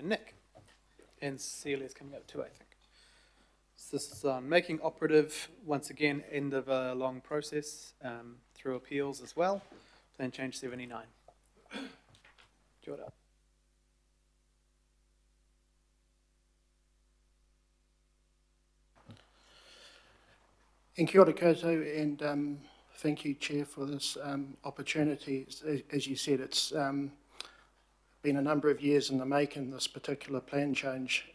Nick. And Celia's coming up too, I think. So this is on making operative, once again, end of a long process through appeals as well. Plan change 79. Jordan. And kia ora koutou, and thank you, Chair, for this opportunity. As you said, it's been a number of years in the making, this particular plan change.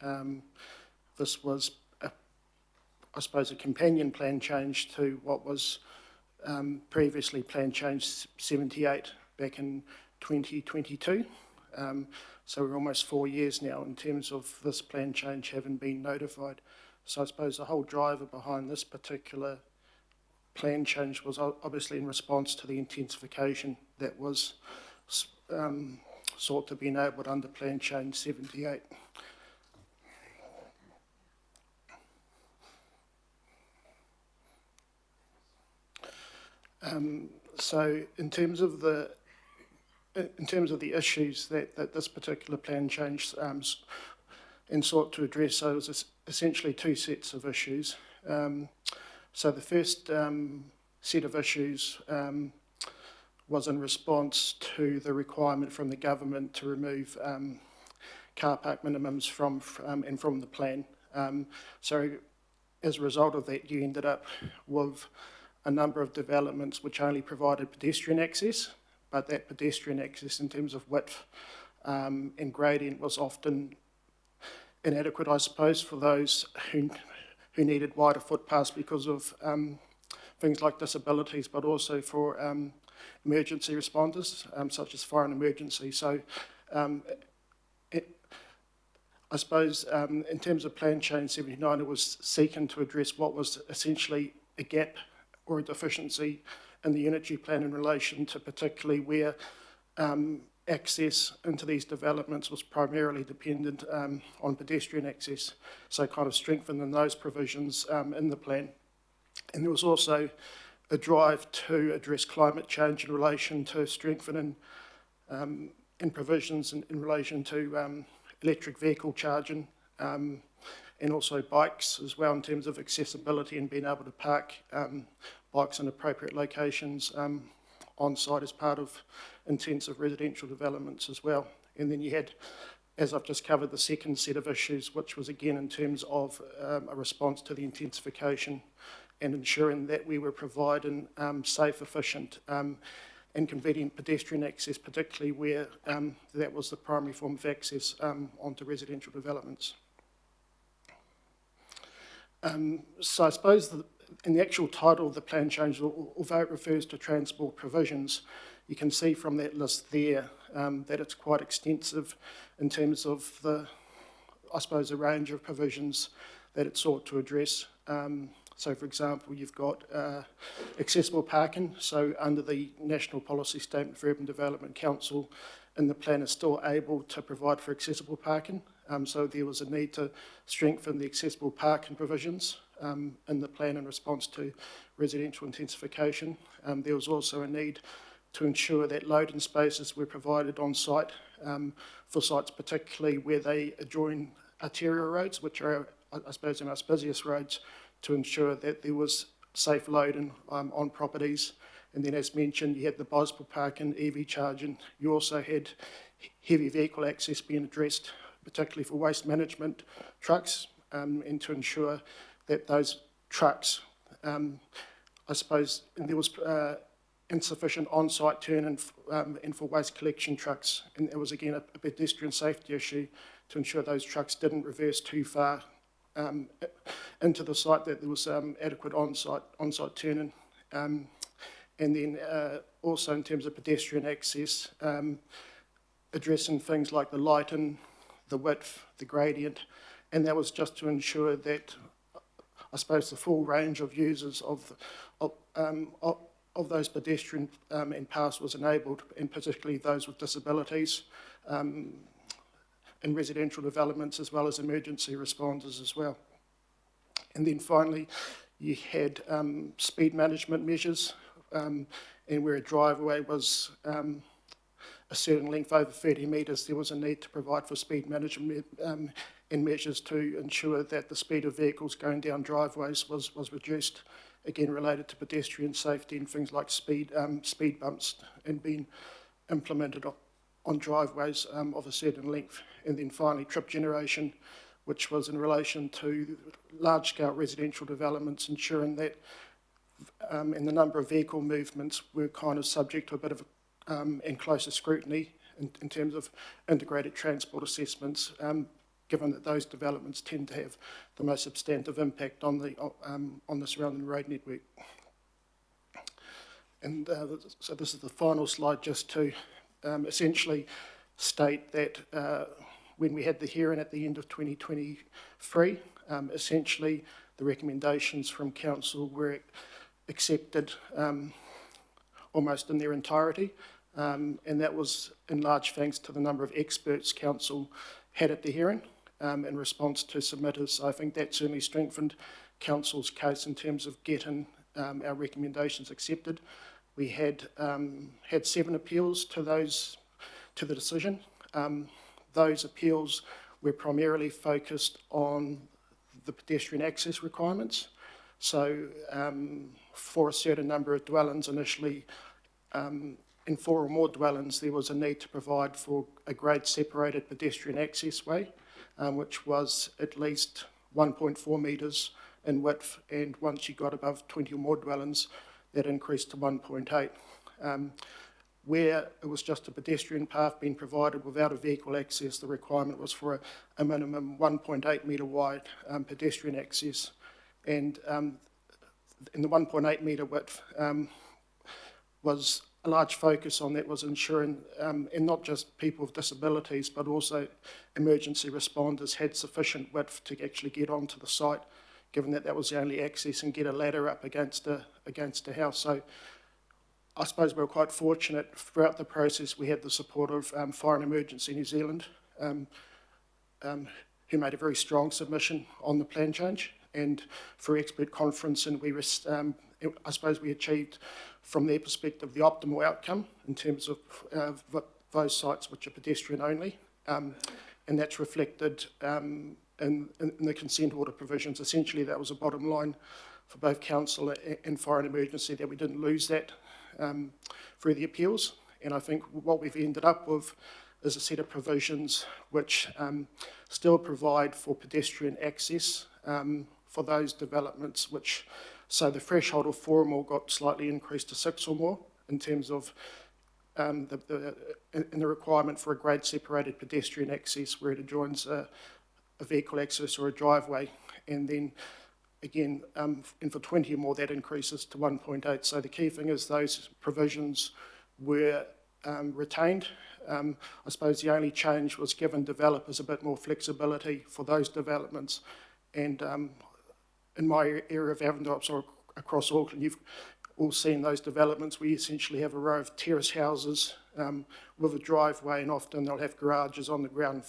This was, I suppose, a companion plan change to what was previously plan change 78 back in 2022. So we're almost 4 years now in terms of this plan change having been notified. So I suppose the whole driver behind this particular plan change was obviously in response to the intensification that was sought to be enabled under plan change 78. So in terms of the issues that this particular plan change and sought to address, so it was essentially two sets of issues. So the first set of issues was in response to the requirement from the government to remove car park minimums from the plan. So as a result of that, you ended up with a number of developments which only provided pedestrian access, but that pedestrian access in terms of width and gradient was often inadequate, I suppose, for those who needed wider footpaths because of things like disabilities, but also for emergency responders, such as fire and emergency. So I suppose in terms of Plan Change 79, it was seeking to address what was essentially a gap or a deficiency in the unitary plan in relation to particularly where access into these developments was primarily dependent on pedestrian access, so kind of strengthening those provisions in the plan. And there was also a drive to address climate change in relation to strengthening in provisions in relation to electric vehicle charging and also bikes as well in terms of accessibility and being able to park bikes in appropriate locations on site as part of intensive residential developments as well. And then you had, as I've just covered, the second set of issues, which was again in terms of a response to the intensification and ensuring that we were providing safe, efficient and convenient pedestrian access, particularly where that was the primary form of access onto residential developments. So I suppose in the actual title of the plan change, although it refers to transport provisions, you can see from that list there that it's quite extensive in terms of the, I suppose, a range of provisions that it sought to address. So, for example, you've got accessible parking. So under the National Policy Statement for Urban Development Council, and the plan is still able to provide for accessible parking. So there was a need to strengthen the accessible parking provisions in the plan in response to residential intensification. There was also a need to ensure that loading spaces were provided on site for sites particularly where they adjoin arterial roads, which are, I suppose, the most busiest roads, to ensure that there was safe loading on properties. And then, as mentioned, you had the bicycle parking, EV charging. You also had heavy vehicle access being addressed, particularly for waste management trucks, and to ensure that those trucks, I suppose, and there was insufficient on-site turn-in and for waste collection trucks. And it was, again, a pedestrian safety issue to ensure those trucks didn't reverse too far into the site, that there was adequate on-site turn-in. And then also in terms of pedestrian access, addressing things like the lighting, the width, the gradient, and that was just to ensure that, I suppose, the full range of users of those pedestrian and paths was enabled, and particularly those with disabilities in residential developments, as well as emergency responders as well. And then finally, you had speed management measures, and where a driveway was a certain length over 30 metres, there was a need to provide for speed management and measures to ensure that the speed of vehicles going down driveways was reduced, again related to pedestrian safety and things like speed bumps and being implemented on driveways of a certain length. And then finally trip generation, which was in relation to large-scale residential developments, ensuring that and the number of vehicle movements were kind of subject to a bit of and closer scrutiny in terms of integrated transport assessments, given that those developments tend to have the most substantive impact on the surrounding road network. And so this is the final slide, just to essentially state that when we had the hearing at the end of 2023, essentially the recommendations from council were accepted almost in their entirety, and that was in large thanks to the number of experts council had at the hearing in response to submitters. So I think that certainly strengthened council's case in terms of getting our recommendations accepted. We had 7 appeals to the decision. Those appeals were primarily focused on the pedestrian access requirements. So for a certain number of dwellings initially, in 4 or more dwellings, there was a need to provide for a grade separated pedestrian access way, which was at least 1.4 metres in width, and once you got above 20 or more dwellings, that increased to 1.8. Where it was just a pedestrian path being provided without a vehicle access, the requirement was for a minimum 1.8 metre wide pedestrian access. And in the 1.8 metre width was a large focus on that, was ensuring, and not just people with disabilities, but also emergency responders had sufficient width to actually get onto the site, given that that was the only access, and get a ladder up against a house. So I suppose we were quite fortunate throughout the process. We had the support of Fire and Emergency New Zealand, who made a very strong submission on the plan change, and for expert conference, and I suppose we achieved from their perspective the optimal outcome in terms of those sites which are pedestrian only, and that's reflected in the consent order provisions. Essentially that was a bottom line for both council and Fire and Emergency, that we didn't lose that through the appeals. And I think what we've ended up with is a set of provisions which still provide for pedestrian access for those developments, which, so the threshold of 4 or more got slightly increased to 6 or more in terms of the requirement for a grade separated pedestrian access where it adjoins a vehicle access or a driveway, and then again, and for 20 or more, that increases to 1.8. So the key thing is those provisions were retained. I suppose the only change was given developers a bit more flexibility for those developments. And in my area of Avondale, or across Auckland, you've all seen those developments. We essentially have a row of terrace houses with a driveway, and often they'll have garages on the ground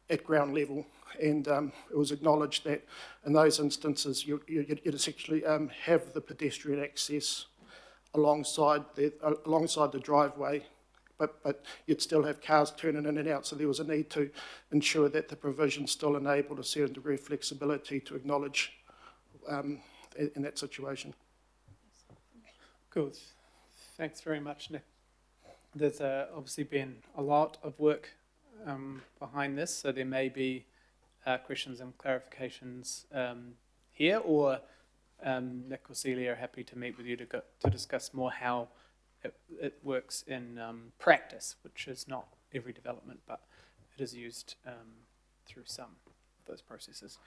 at ground level. And it was acknowledged that in those instances you'd essentially have the pedestrian access alongside the driveway, but you'd still have cars turning in and out. So there was a need to ensure that the provision still enabled a certain degree of flexibility to acknowledge in that situation. Cool. Thanks very much, Nick. There's obviously been a lot of work behind this, so there may be questions and clarifications here, or Nick or Celia are happy to meet with you to discuss more how it works in practice, which is not every development, but it is used through some of those processes.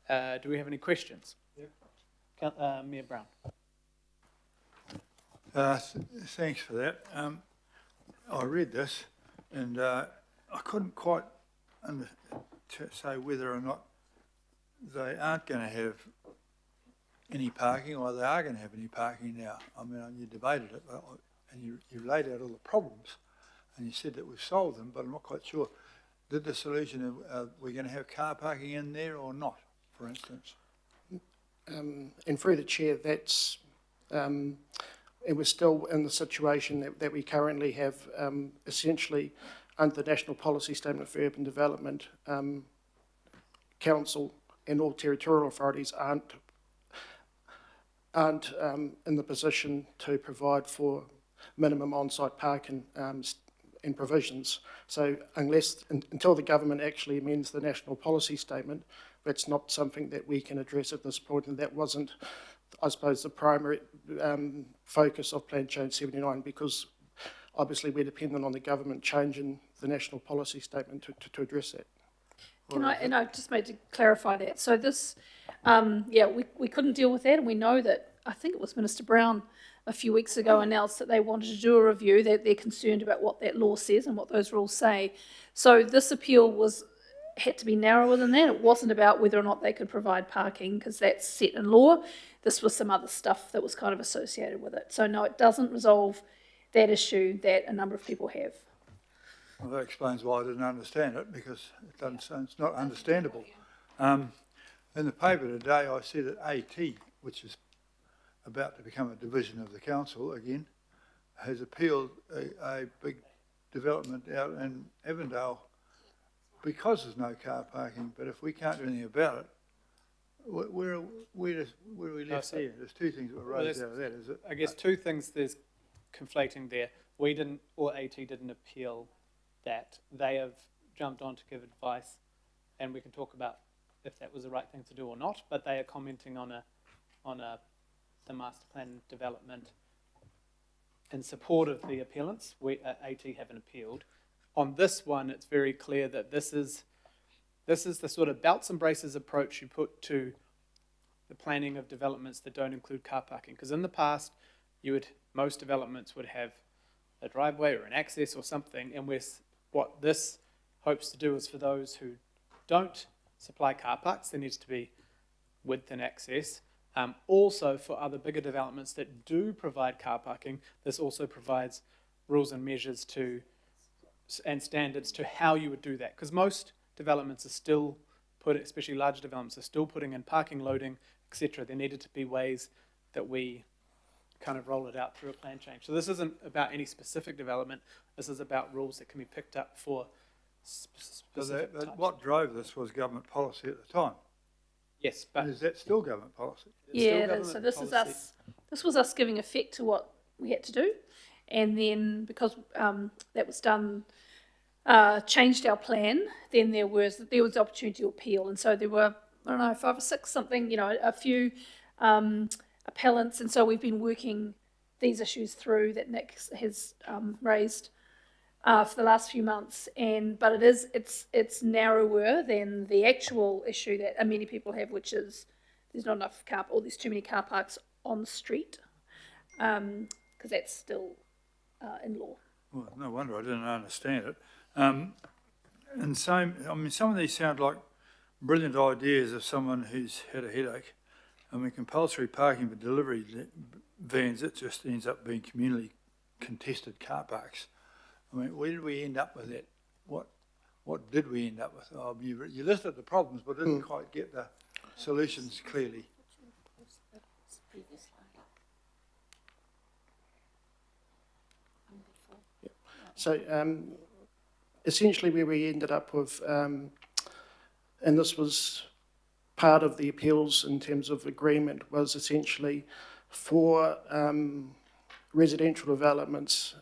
Do we have any questions? Yeah. Mayor Brown. Thanks for that. I read this and I couldn't quite say whether or not they aren't going to have any parking or they are going to have any parking now. I mean, you debated it and you laid out all the problems and you said that we've solved them, but I'm not quite sure. Did the solution, we're going to have car parking in there or not, for instance? And through the chair, that's, we're still in the situation that we currently have, essentially under the National Policy Statement for Urban Development, Council and all territorial authorities aren't in the position to provide for minimum on-site parking and provisions. So until the government actually amends the National Policy Statement, that's not something that we can address at this point, and that wasn't, I suppose, the primary focus of Plan Change 79, because obviously we're dependent on the government changing the National Policy Statement to address that. I just made to clarify that. So this, we couldn't deal with that, and we know that, I think it was Minister Brown a few weeks ago announced that they wanted to do a review, that they're concerned about what that law says and what those rules say. So this appeal had to be narrower than that. It wasn't about whether or not they could provide parking, because that's set in law. This was some other stuff that was kind of associated with it. So no, it doesn't resolve that issue that a number of people have. Well, that explains why I didn't understand it, because it's not understandable. In the paper today, I see that AT, which is about to become a division of the council again, has appealed a big development out in Avondale because there's no car parking. But if we can't do anything about it, where are we left there? There's two things that were raised out of that, is it? I guess two things there's conflating there. We didn't, or AT didn't appeal that. They have jumped on to give advice, and we can talk about if that was the right thing to do or not, but they are commenting on the master plan development in support of the appellants. We AT haven't appealed. On this one, it's very clear that this is the sort of belts and braces approach you put to the planning of developments that don't include car parking. Because in the past, most developments would have a driveway or an access or something, and what this hopes to do is for those who don't supply car parks, there needs to be width and access. Also, for other bigger developments that do provide car parking, this also provides rules and measures and standards to how you would do that. Because most developments are still especially large developments, are still putting in parking, loading, etc. There needed to be ways that we kind of roll it out through a plan change. So this isn't about any specific development. This is about rules that can be picked up for specific types. What drove this was government policy at the time. Yes, but Is that still government policy? Yeah, it is. So this is us. This was us giving effect to what we had to do, and then because that was done, changed our plan. Then there was the opportunity to appeal, and so there were, I don't know, 5 or 6 something. A few appellants, and so we've been working these issues through that Nick has raised for the last few months, but it's narrower than the actual issue that many people have, which is there's not enough or there's too many car parks on the street, because that's still in law. Well, no wonder I didn't understand it. And some of these sound like brilliant ideas of someone who's had a headache. Compulsory parking for delivery vans, it just ends up being communally contested car parks. Where did we end up with that? What did we end up with? You listed the problems, but didn't quite get the solutions clearly. So essentially where we ended up with, and this was part of the appeals in terms of agreement, was essentially for residential developments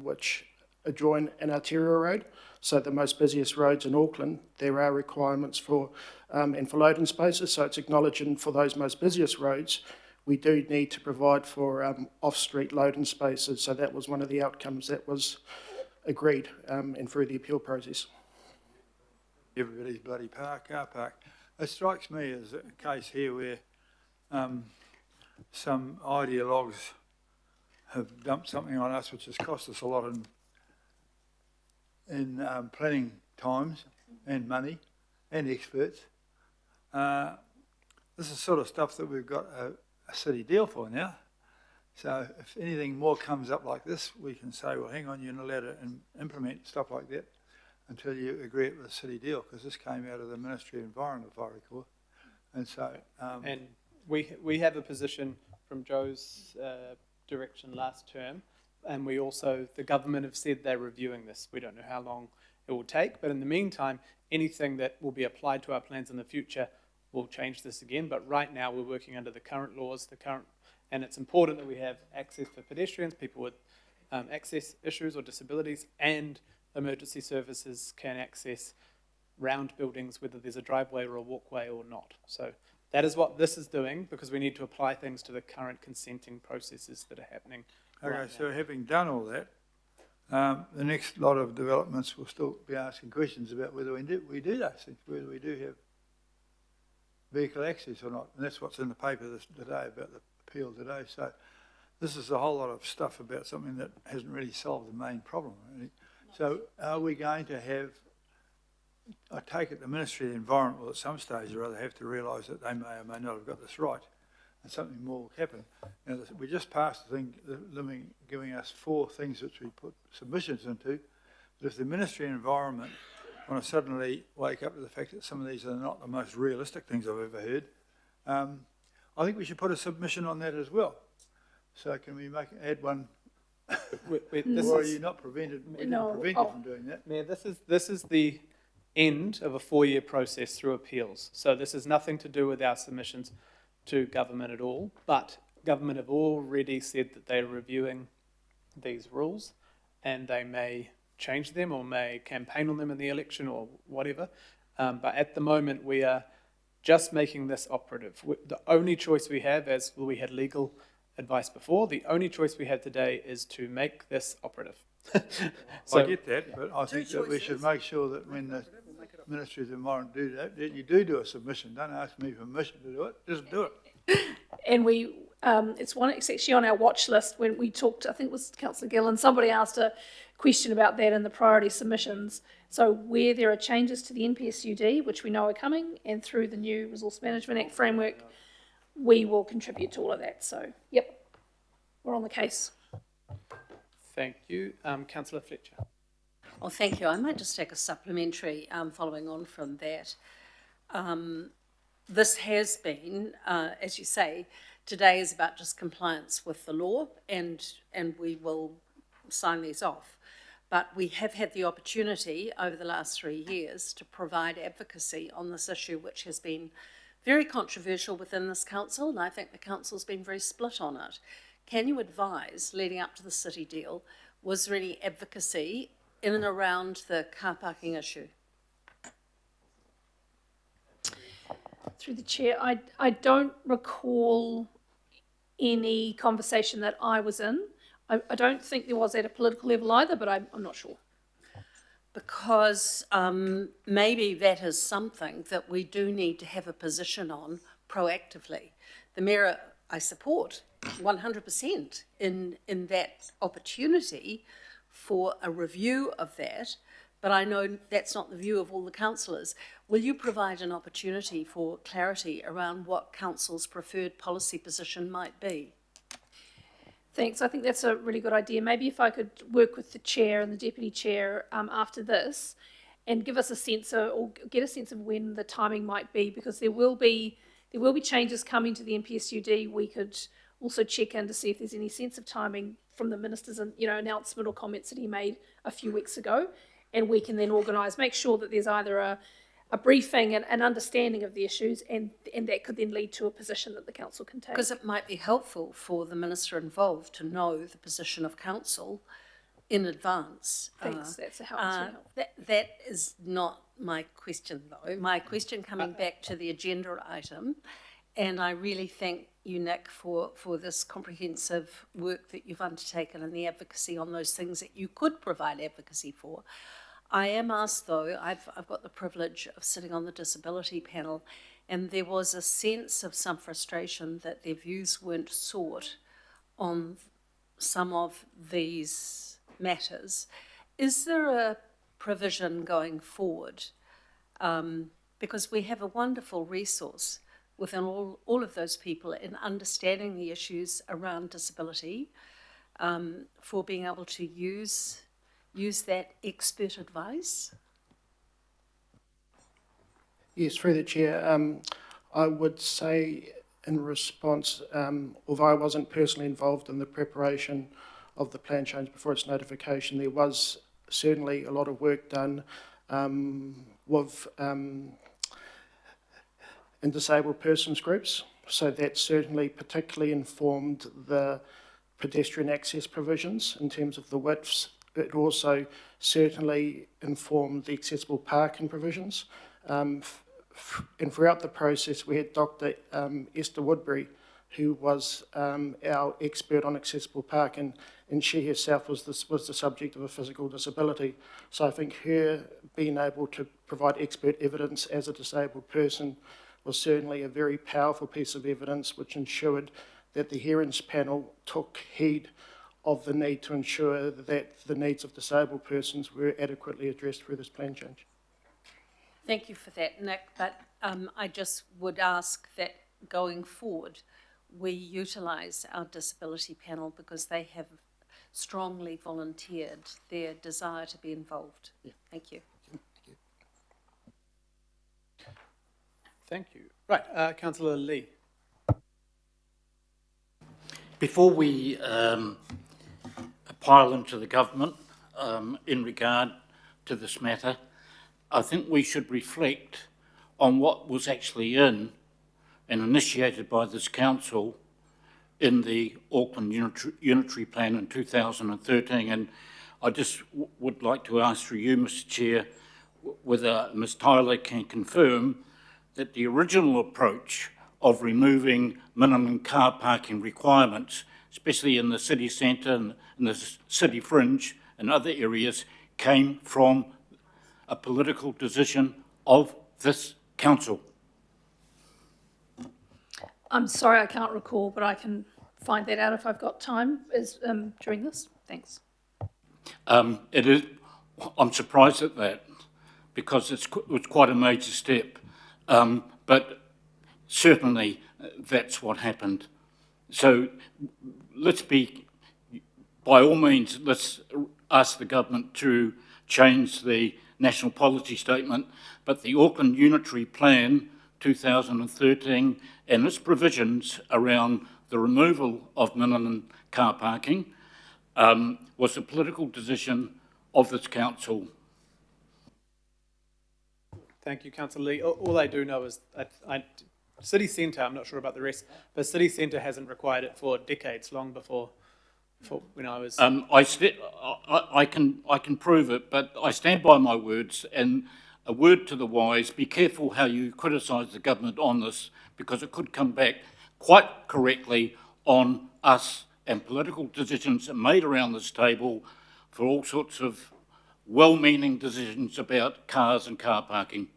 which adjoin an arterial road, so the most busiest roads in Auckland, there are requirements for and for loading spaces, so it's acknowledging for those most busiest roads we do need to provide for off-street loading spaces, so that was one of the outcomes that was agreed and through the appeal process. Everybody's bloody car park. It strikes me as a case here where some ideologues have dumped something on us which has cost us a lot in planning times and money and experts. This is sort of stuff that we've got a city deal for now. So if anything more comes up like this, we can say, well, hang on, you're not allowed to implement stuff like that until you agree it with a city deal, because this came out of the Ministry of Environment, if I recall. And so... and we have a position from Joe's direction last term. And we also, the government have said they're reviewing this. We don't know how long it will take, but in the meantime, anything that will be applied to our plans in the future will change this again. But right now, we're working under the current laws, and it's important that we have access for pedestrians, people with access issues or disabilities, and emergency services can access round buildings, whether there's a driveway or a walkway or not. So that is what this is doing, because we need to apply things to the current consenting processes that are happening. Okay, right so now. having done all that, the next lot of developments will still be asking questions about whether we do those things, whether we do have vehicle access or not. And that's what's in the paper today about the appeal today. So this is a whole lot of stuff about something that hasn't really solved the main problem, really. So are we going to have, I take it the Ministry of the Environment will at some stage or other have to realise that they may or may not have got this right, and something more will happen. Now, we just passed the thing, giving us 4 things which we put submissions into, but if the Ministry of the Environment want to suddenly wake up to the fact that some of these are not the most realistic things I've ever heard, I think we should put a submission on that as well. So can we add one? Or are you not prevented? We didn't No, prevent you from doing that. Mayor, this is the end of a 4-year process through appeals. So this has nothing to do with our submissions to government at all, but government have already said that they're reviewing these rules and they may change them or may campaign on them in the election or whatever. But at the moment, we are just making this operative. The only choice we have, as we had legal advice before, the only choice we have today is to make this operative. I get that, but I think that we should make sure that when the Ministry of the Environment do that you do a submission. Don't ask me for permission to do it, just do it. And it's actually on our watch list. When we talked, I think it was Councillor Gillen, somebody asked a question about that in the priority submissions. So where there are changes to the NPSUD, which we know are coming, and through the new Resource Management Act framework, we will contribute to all of that. So, yep, we're on the case. Thank you. Councillor Fletcher. Well, thank you. I might just take a supplementary following on from that. This has been, as you say, today is about just compliance with the law, and we will sign these off. But we have had the opportunity over the last 3 years to provide advocacy on this issue, which has been very controversial within this council, and I think the council's been very split on it. Can you advise, leading up to the city deal, was there any advocacy in and around the car parking issue? Through the chair, I don't recall any conversation that I was in. I don't think there was at a political level either, but I'm not sure. Because maybe that is something that we do need to have a position on proactively. The Mayor, I support 100% in that opportunity for a review of that, but I know that's not the view of all the councillors. Will you provide an opportunity for clarity around what council's preferred policy position might be? Thanks. I think that's a really good idea. Maybe if I could work with the chair and the deputy chair after this and give us a sense of, or get a sense of when the timing might be, because there will be changes coming to the NPSUD. We could also check in to see if there's any sense of timing from the minister's announcement or comments that he made a few weeks ago, and we can then organise, make sure that there's either a briefing and an understanding of the issues, and that could then lead to a position that the council can take. Because it might be helpful for the minister involved to know the position of council in advance. Thanks, that's a help. That is not my question, though. My question coming back to the agenda item, and I really thank you, Nick, for this comprehensive work that you've undertaken and the advocacy on those things that you could provide advocacy for. I am asked, though, I've got the privilege of sitting on the disability panel, and there was a sense of some frustration that their views weren't sought on some of these matters. Is there a provision going forward? Because we have a wonderful resource within all of those people in understanding the issues around disability, for being able to use that expert advice? Yes, through the chair, I would say in response, although I wasn't personally involved in the preparation of the plan change before its notification, there was certainly a lot of work done with in disabled persons groups. So that certainly particularly informed the pedestrian access provisions in terms of the widths. It also certainly informed the accessible parking provisions. And throughout the process, we had Dr. Esther Woodbury, who was our expert on accessible parking, and she herself was the subject of a physical disability. So I think her being able to provide expert evidence as a disabled person was certainly a very powerful piece of evidence which ensured that the hearings panel took heed of the need to ensure that the needs of disabled persons were adequately addressed through this plan change. Thank you for that, Nick, but I just would ask that going forward, we utilise our disability panel because they have strongly volunteered their desire to be involved. Yeah. Thank you. Thank you. Right, Councillor Lee. Before we pile into the government in regard to this matter, I think we should reflect on what was actually in and initiated by this council in the Auckland Unitary Plan in 2013. And I just would like to ask through you, Mr Chair, whether Ms Tyler can confirm that the original approach of removing minimum car parking requirements, especially in the city centre and in the city fringe and other areas, came from a political decision of this council. I'm sorry, I can't recall, but I can find that out if I've got time during this. Thanks. It is. I'm surprised at that because it was quite a major step, but certainly that's what happened. So let's be, by all means, let's ask the government to change the national policy statement, but the Auckland Unitary Plan 2013 and its provisions around the removal of minimum car parking was a political decision of this council. Thank you, Councillor Lee. All I do know is city centre, I'm not sure about the rest, but city centre hasn't required it for decades, long before when I was... I can prove it, but I stand by my words, and a word to the wise, be careful how you criticise the government on this, because it could come back quite correctly on us and political decisions made around this table for all sorts of well-meaning decisions about cars and car parking.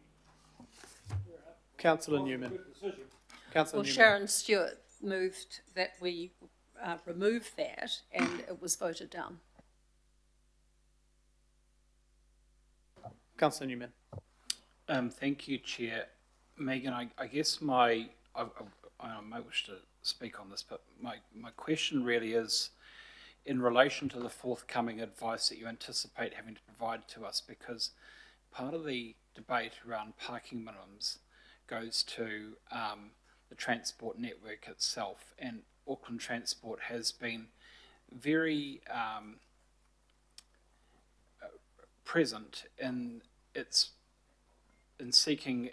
Councillor Newman. Councillor Newman. Sharon Stewart moved that we remove that, and it was voted down. Councillor Newman. Thank you, Chair. Megan, I guess I may wish to speak on this, but my question really is in relation to the forthcoming advice that you anticipate having to provide to us, because part of the debate around parking minimums goes to the transport network itself, and Auckland Transport has been very present in seeking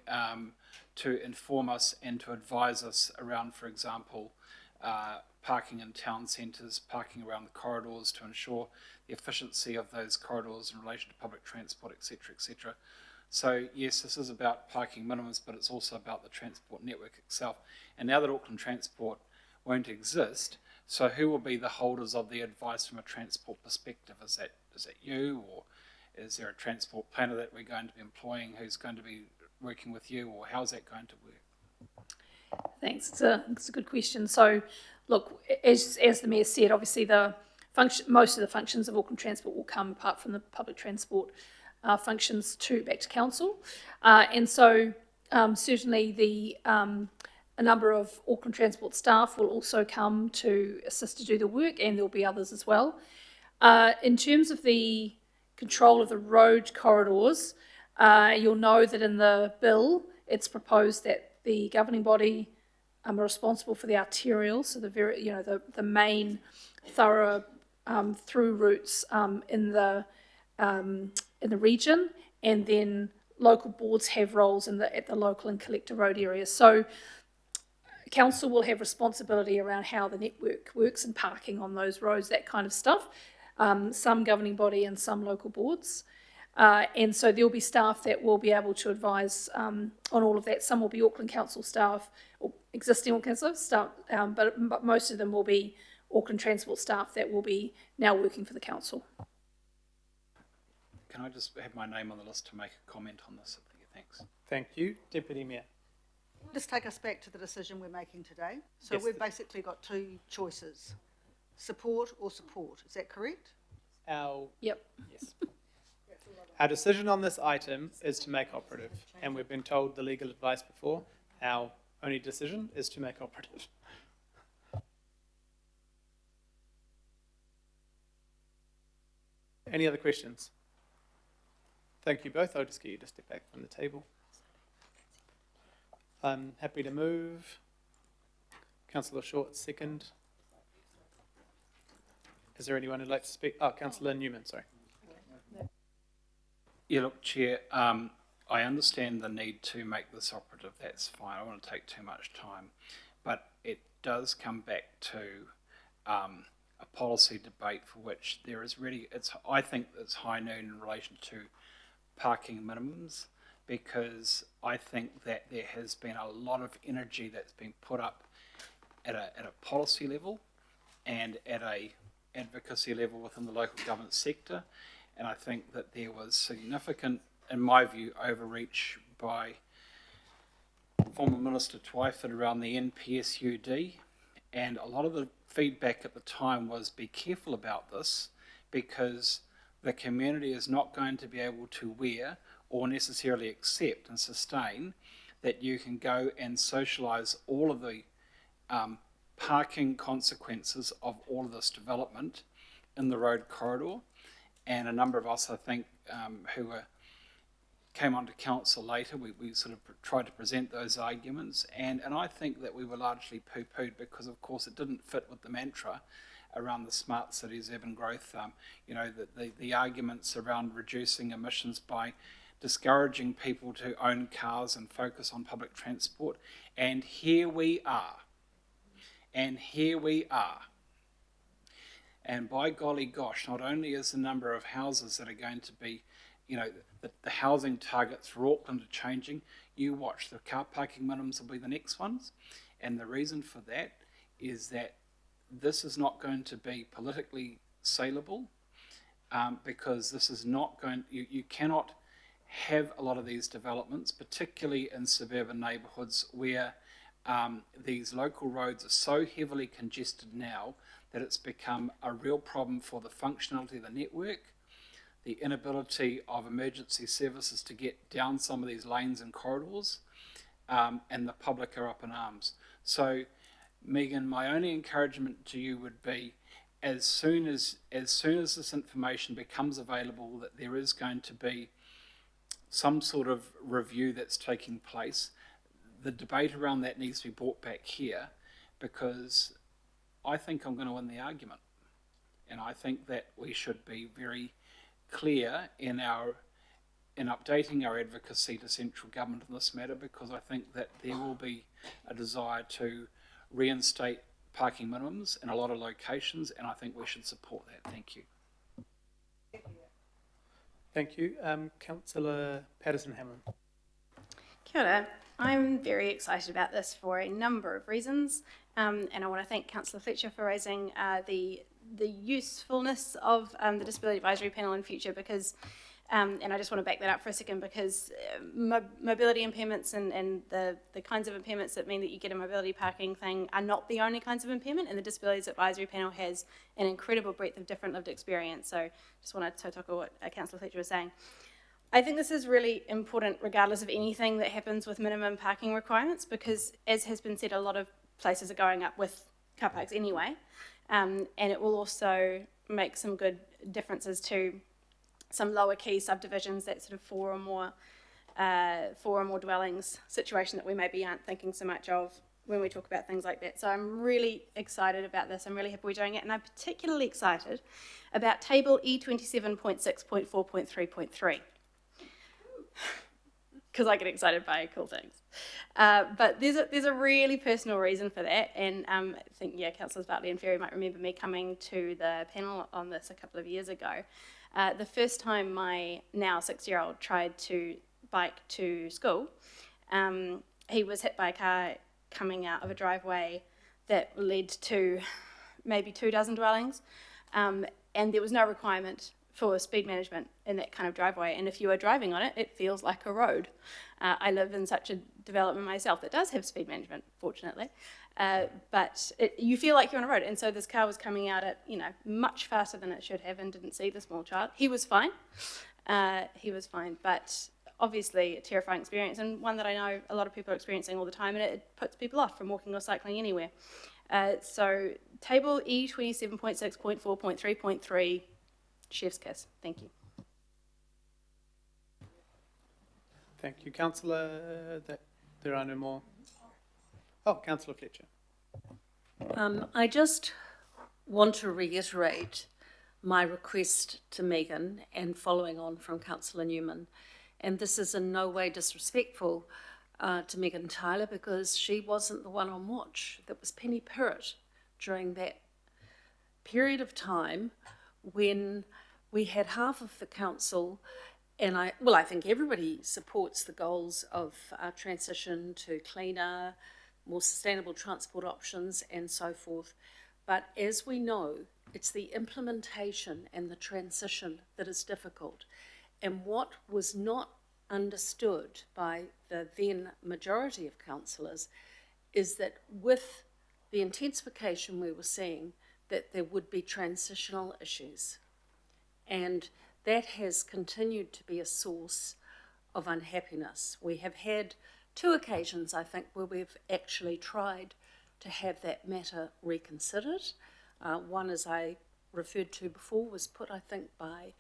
to inform us and to advise us around, for example, parking in town centres, parking around the corridors to ensure the efficiency of those corridors in relation to public transport, etc., etc. So yes, this is about parking minimums, but it's also about the transport network itself. And now that Auckland Transport won't exist, so who will be the holders of the advice from a transport perspective? Is that you, or is there a transport planner that we're going to be employing who's going to be working with you, or how's that going to work? Thanks. It's a good question. So, look, as the Mayor said, obviously most of the functions of Auckland Transport will come, apart from the public transport functions, back to council, and so certainly a number of Auckland Transport staff will also come to assist to do the work, and there'll be others as well. In terms of the control of the road corridors, you'll know that in the bill it's proposed that the governing body are responsible for the arterials, so the very, the main thorough through routes in the region, and then local boards have roles at the local and collector road areas. So council will have responsibility around how the network works and parking on those roads, that kind of stuff. Some governing body and some local boards. And so there'll be staff that will be able to advise on all of that. Some will be Auckland Council staff, or existing Auckland Council staff, but most of them will be Auckland Transport staff that will be now working for the council. Can I just have my name on the list to make a comment on this? Thanks. Thank you. Deputy Mayor. Just take us back to the decision we're making today. So Yes, we've basically got two choices, support or support. Is that correct? Yep. Yes. Our decision on this item is to make operative, and we've been told the legal advice before. Our only decision is to make operative. Any other questions? Thank you both. I'll just get you to step back from the table. I'm happy to move. Councillor Short, second. Is there anyone who'd like to speak? Oh, Councillor Newman, sorry. Yeah, look, Chair, I understand the need to make this operative. That's fine. I don't want to take too much time. But it does come back to a policy debate for which there is really, I think it's high noon in relation to parking minimums, because I think that there has been a lot of energy that's been put up at a policy level and at a advocacy level within the local government sector. And I think that there was significant, in my view, overreach by former Minister Twyford around the NPSUD. And a lot of the feedback at the time was, be careful about this, because the community is not going to be able to wear or necessarily accept and sustain that you can go and socialise all of the parking consequences of all of this development in the road corridor. And a number of us, I think, who came onto council later, we sort of tried to present those arguments, and I think that we were largely poo-pooed because, of course, it didn't fit with the mantra around the smart cities, urban growth, the arguments around reducing emissions by discouraging people to own cars and focus on public transport. And here we are. And by golly gosh, not only is the number of houses that are going to be, the housing targets for Auckland are changing. You watch, the car parking minimums will be the next ones. And the reason for that is that this is not going to be politically saleable, because this is not going, you cannot have a lot of these developments, particularly in suburban neighbourhoods where these local roads are so heavily congested now that it's become a real problem for the functionality of the network, the inability of emergency services to get down some of these lanes and corridors, and the public are up in arms. So, Megan, my only encouragement to you would be, as soon as this information becomes available, that there is going to be some sort of review that's taking place, the debate around that needs to be brought back here, because I think I'm going to win the argument. And I think that we should be very clear in updating our advocacy to central government on this matter, because I think that there will be a desire to reinstate parking minimums in a lot of locations, and I think we should support that. Thank you. Thank you. Councillor Patterson-Hamlin. Kia ora. I'm very excited about this for a number of reasons, and I want to thank Councillor Fletcher for raising the usefulness of the Disability Advisory Panel in future, because, and I just want to back that up for a second, because mobility impairments and the kinds of impairments that mean that you get a mobility parking thing are not the only kinds of impairment, and the Disabilities Advisory Panel has an incredible breadth of different lived experience. So just want to tautoko what Councillor Fletcher was saying. I think this is really important regardless of anything that happens with minimum parking requirements, because, as has been said, a lot of places are going up with car parks anyway, and it will also make some good differences to some lower key subdivisions, that sort of four or more dwellings situation that we maybe aren't thinking so much of when we talk about things like that. So I'm really excited about this. I'm really happy we're doing it. And I'm particularly excited about table E27.6.4.3.3. Because I get excited by cool things. But there's a really personal reason for that. And I think, Councillors Bartley and Ferry might remember me coming to the panel on this a couple of years ago. The first time my now 6-year-old tried to bike to school, he was hit by a car coming out of a driveway that led to maybe 24 dwellings. And there was no requirement for speed management in that kind of driveway. And if you are driving on it, it feels like a road. I live in such a development myself that does have speed management, fortunately. But you feel like you're on a road. And so this car was coming out at, much faster than it should have and didn't see the small child. He was fine. But obviously a terrifying experience, and one that I know a lot of people are experiencing all the time, and it puts people off from walking or cycling anywhere. So table E27.6.4.3.3, chef's kiss. Thank you. Thank you, Councillor. There are no more. Oh, Councillor Fletcher. I just want to reiterate my request to Megan, and following on from Councillor Newman, and this is in no way disrespectful to Megan Tyler, because she wasn't the one on watch. That was Penny Pirrett during that period of time when we had half of the council, and I think everybody supports the goals of transition to cleaner, more sustainable transport options and so forth. But as we know, it's the implementation and the transition that is difficult. And what was not understood by the then majority of councillors is that with the intensification we were seeing, that there would be transitional issues. And that has continued to be a source of unhappiness. We have had 2 occasions, I think, where we've actually tried to have that matter reconsidered. One, as I referred to before, was put, I think, by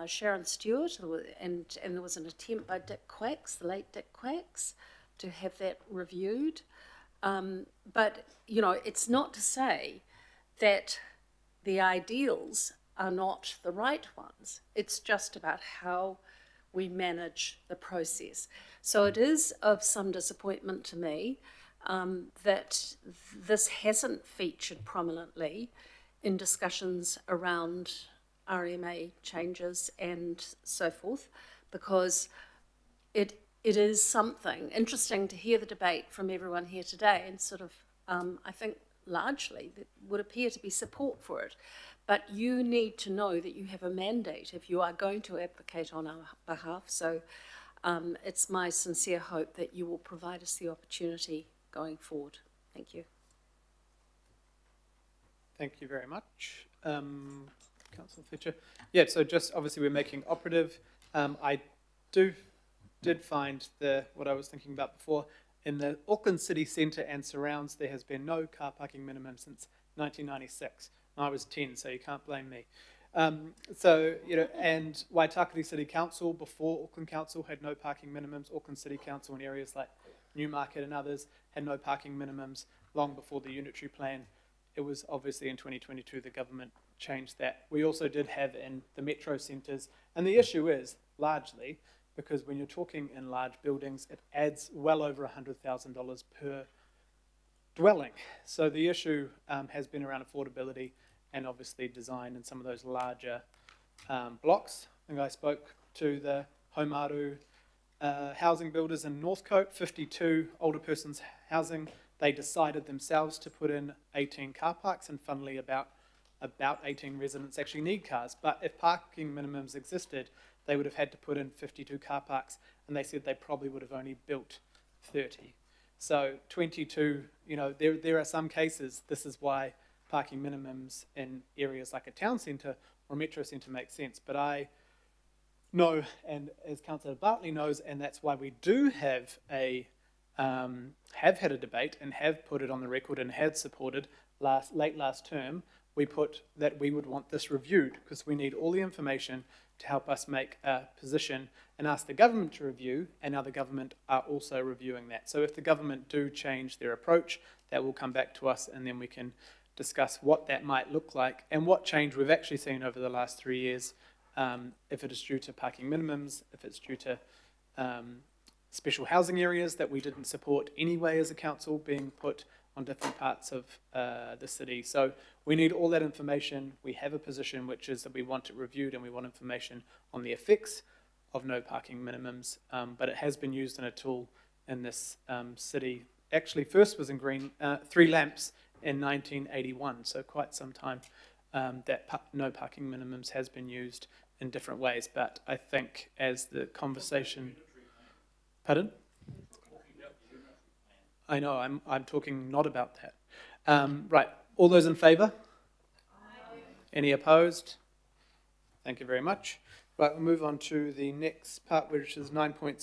Sharon Stewart, and there was an attempt by Dick Quacks, the late Dick Quacks, to have that reviewed. But, it's not to say that the ideals are not the right ones. It's just about how we manage the process. So it is of some disappointment to me that this hasn't featured prominently in discussions around RMA changes and so forth, because it is something interesting to hear the debate from everyone here today, and sort of, I think largely there would appear to be support for it. But you need to know that you have a mandate if you are going to advocate on our behalf. So it's my sincere hope that you will provide us the opportunity going forward. Thank you. Thank you very much. Councillor Fletcher. Yeah, so just obviously we're making operative. I did find what I was thinking about before. In the Auckland city centre and surrounds, there has been no car parking minimum since 1996. I was 10, so you can't blame me. And Waitakere City Council, before Auckland Council, had no parking minimums. Auckland City Council in areas like Newmarket and others had no parking minimums long before the unitary plan. It was obviously in 2022 the government changed that. We also did have in the metro centres, and the issue is largely because when you're talking in large buildings, it adds well over $100,000 per dwelling. So the issue has been around affordability and obviously design in some of those larger blocks. I think I spoke to the Haumaru housing builders in Northcote, 52 older persons housing. They decided themselves to put in 18 car parks, and funnily about 18 residents actually need cars. But if parking minimums existed, they would have had to put in 52 car parks, and they said they probably would have only built 30. So 22, there are some cases, this is why parking minimums in areas like a town centre or a metro centre make sense. But I know, and as Councillor Bartley knows, and that's why we do have had a debate and have put it on the record and had supported late last term, we put that we would want this reviewed because we need all the information to help us make a position and ask the government to review, and now the government are also reviewing that. So if the government do change their approach, that will come back to us, and then we can discuss what that might look like and what change we've actually seen over the last 3 years, if it is due to parking minimums, if it's due to special housing areas that we didn't support anyway as a council being put on different parts of the city. So we need all that information. We have a position which is that we want it reviewed and we want information on the effects of no parking minimums, but it has been used in a tool in this city. Actually, first was in green, 3 lamps in 1981, so quite some time that no parking minimums has been used in different ways. But I think as the conversation... Pardon? I know, I'm talking not about that. Right, all those in favour? Any opposed? Thank you very much. Right, we'll move on to the next part, which is 9.6.